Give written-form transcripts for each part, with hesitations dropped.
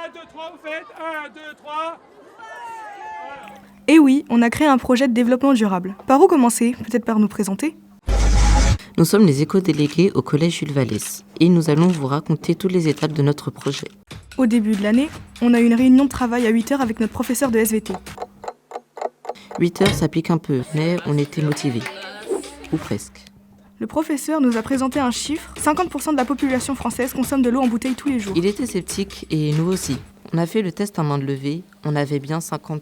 1, 2, 3, vous faites 1, 2, 3. Et oui, on a créé un projet de développement durable. Par où commencer? Peut-être par nous présenter? Nous sommes les éco-délégués au collège Jules Vallès et nous allons vous raconter toutes les étapes de notre projet. Au début de l'année, on a eu une réunion de travail à 8h avec notre professeur de SVT. 8 heures, ça pique un peu, mais on était motivés. Ou presque. Le professeur nous a présenté un chiffre, 50% de la population française consomme de l'eau en bouteille tous les jours. Il était sceptique et nous aussi. On a fait le test à main levée, on avait bien 50%.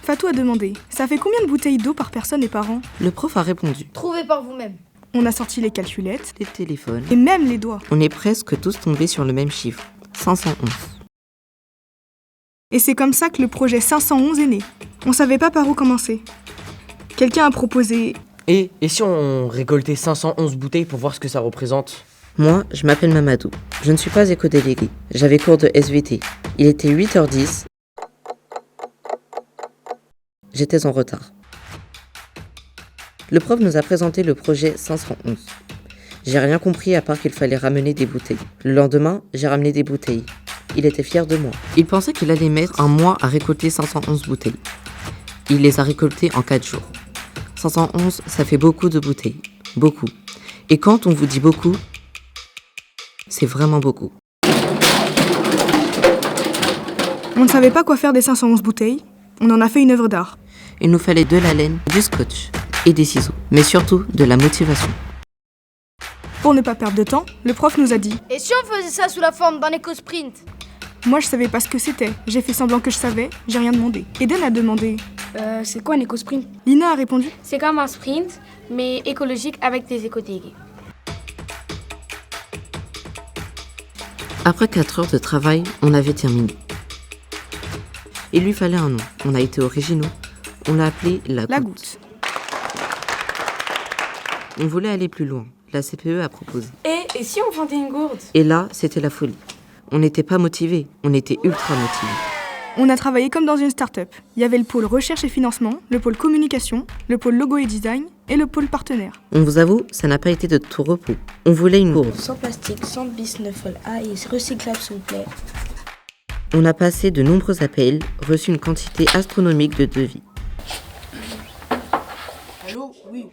Fatou a demandé, ça fait combien de bouteilles d'eau par personne et par an? Le prof a répondu. Trouvez par vous-même. On a sorti les calculettes, Les téléphones. et même les doigts. On est presque tous tombés sur le même chiffre, 511. Et c'est comme ça que le projet 511 est né. On savait pas par où commencer. Quelqu'un a proposé... Et si on récoltait 511 bouteilles pour voir ce que ça représente? Moi, je m'appelle Mamadou. Je ne suis pas éco-délégué. J'avais cours de SVT. Il était 8h10. J'étais en retard. Le prof nous a présenté le projet 511. J'ai rien compris à part qu'il fallait ramener des bouteilles. Le lendemain, j'ai ramené des bouteilles. Il était fier de moi. Il pensait qu'il allait mettre un mois à récolter 511 bouteilles. Il les a récoltées en 4 jours. 511, ça fait beaucoup de bouteilles. Beaucoup. Et quand on vous dit beaucoup, c'est vraiment beaucoup. On ne savait pas quoi faire des 511 bouteilles. On en a fait une œuvre d'art. Il nous fallait de la laine, du scotch et des ciseaux. Mais surtout, de la motivation. Pour ne pas perdre de temps, le prof nous a dit Et si on faisait ça sous la forme d'un éco-sprint? Moi, je savais pas ce que c'était. J'ai fait semblant que je savais, j'ai rien demandé. Eden a demandé. C'est quoi un éco-sprint? Lina a répondu. C'est comme un sprint, mais écologique avec des éco-délégués. Après 4 heures de travail, on avait terminé. Il lui fallait un nom. On a été originaux. On l'a appelé la goutte. On voulait aller plus loin. La CPE a proposé. Et si on vendait une gourde? Et là, c'était la folie. On n'était pas motivés. On était ultra motivés. On a travaillé comme dans une start-up. Il y avait le pôle recherche et financement, le pôle communication, le pôle logo et design et le pôle partenaire. On vous avoue, ça n'a pas été de tout repos. On voulait une gourde. Sans plastique, sans bisneufol A et recyclable s'il vous plaît. On a passé de nombreux appels, reçu une quantité astronomique de devis. Allô? Oui.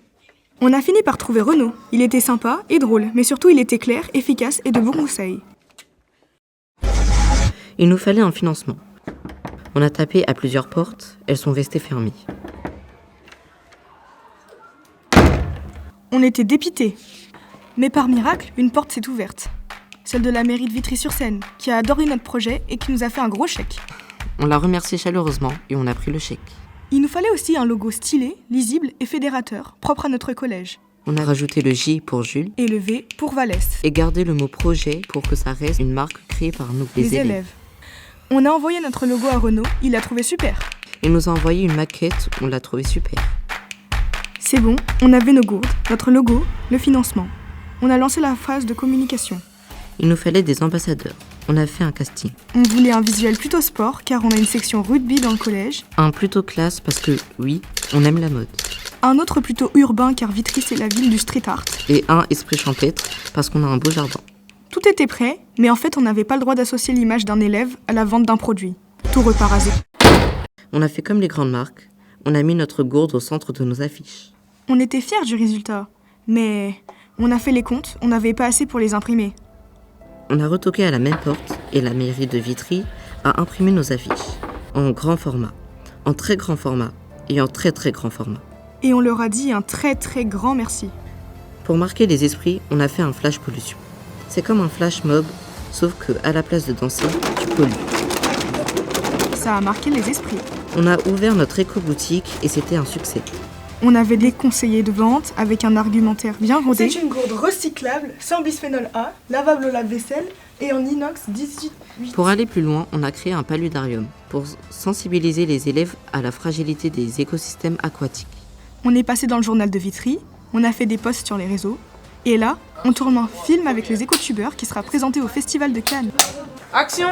On a fini par trouver Renaud. Il était sympa et drôle, mais surtout il était clair, efficace et de bons conseils. Il nous fallait un financement. On a tapé à plusieurs portes, elles sont restées fermées. On était dépités. Mais par miracle, une porte s'est ouverte. Celle de la mairie de Vitry-sur-Seine, qui a adoré notre projet et qui nous a fait un gros chèque. On l'a remercié chaleureusement et on a pris le chèque. Il nous fallait aussi un logo stylé, lisible et fédérateur, propre à notre collège. On a rajouté le J pour Jules Et le V pour Vallès. et gardé le mot projet pour que ça reste une marque créée par nous, les élèves. On a envoyé notre logo à Renaud, il l'a trouvé super. Il nous a envoyé une maquette, on l'a trouvé super. C'est bon, on avait nos gourdes, notre logo, le financement. On a lancé la phase de communication. Il nous fallait des ambassadeurs. On a fait un casting. On voulait un visuel plutôt sport, car on a une section rugby dans le collège. Un plutôt classe parce que, oui, on aime la mode. Un autre plutôt urbain, car Vitry c'est la ville du street art. Et un esprit champêtre parce qu'on a un beau jardin. Tout était prêt, mais en fait on n'avait pas le droit d'associer l'image d'un élève à la vente d'un produit. Tout repart à zéro. On a fait comme les grandes marques. On a mis notre gourde au centre de nos affiches. On était fiers du résultat, mais on a fait les comptes, on n'avait pas assez pour les imprimer. On a retoqué à la même porte et la mairie de Vitry a imprimé nos affiches. En grand format, en très grand format et en très très grand format. Et on leur a dit un très très grand merci. Pour marquer les esprits, on a fait un flash pollution. C'est comme un flash mob, sauf que à la place de danser, tu pollues. Ça a marqué les esprits. On a ouvert notre éco-boutique et c'était un succès. On avait des conseillers de vente avec un argumentaire bien rodé. C'est une gourde recyclable, sans bisphénol A, lavable au lave-vaisselle et en inox 18. Pour aller plus loin, on a créé un paludarium pour sensibiliser les élèves à la fragilité des écosystèmes aquatiques. On est passé dans le journal de Vitry, on a fait des posts sur les réseaux. Et là, on tourne un film avec les éco-tubeurs qui sera présenté au Festival de Cannes. Action!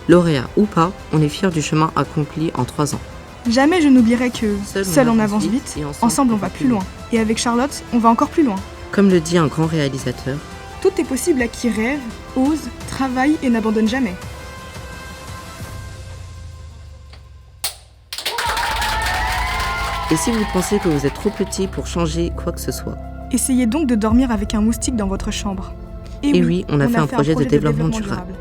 Lauréat ou pas, on est fiers du chemin accompli en 3 ans. Jamais je n'oublierai que Seul on avance vite, et ensemble on va plus loin. Et avec Charlotte, on va encore plus loin. Comme le dit un grand réalisateur, Tout est possible à qui rêve, ose, travaille et n'abandonne jamais. Et si vous pensez que vous êtes trop petit pour changer quoi que ce soit? Essayez donc de dormir avec un moustique dans votre chambre. Et oui, on a fait un projet de développement durable.